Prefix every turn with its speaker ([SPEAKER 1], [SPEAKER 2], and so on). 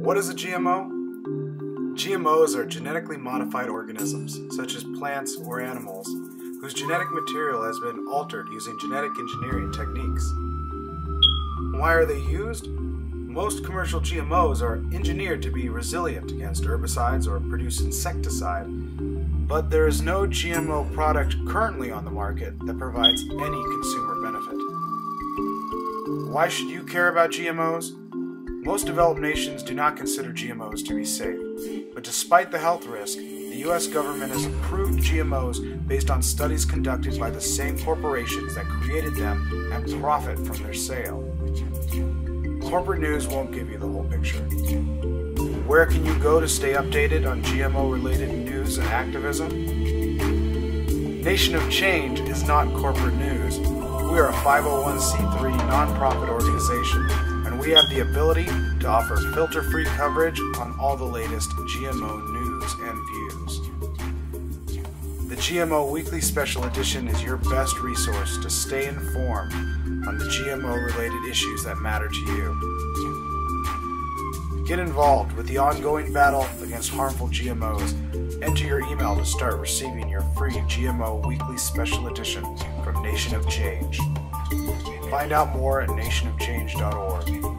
[SPEAKER 1] What is a GMO? GMOs are genetically modified organisms, such as plants or animals, whose genetic material has been altered using genetic engineering techniques. Why are they used? Most commercial GMOs are engineered to be resilient against herbicides or produce insecticide, but there is no GMO product currently on the market that provides any consumer benefit. Why should you care about GMOs? Most developed nations do not consider GMOs to be safe, but despite the health risk, the U.S. government has approved GMOs based on studies conducted by the same corporations that created them and profit from their sale. Corporate news won't give you the whole picture. Where can you go to stay updated on GMO-related news and activism? Nation of Change is not corporate news. We are a 501c3 nonprofit organization, and we have the ability to offer filter-free coverage on all the latest GMO news and views. The GMO Weekly Special Edition is your best resource to stay informed on the GMO-related issues that matter to you. Get involved with the ongoing battle against harmful GMOs. Enter your email to start receiving your free GMO Weekly Special Edition from Nation of Change. Find out more at nationofchange.org.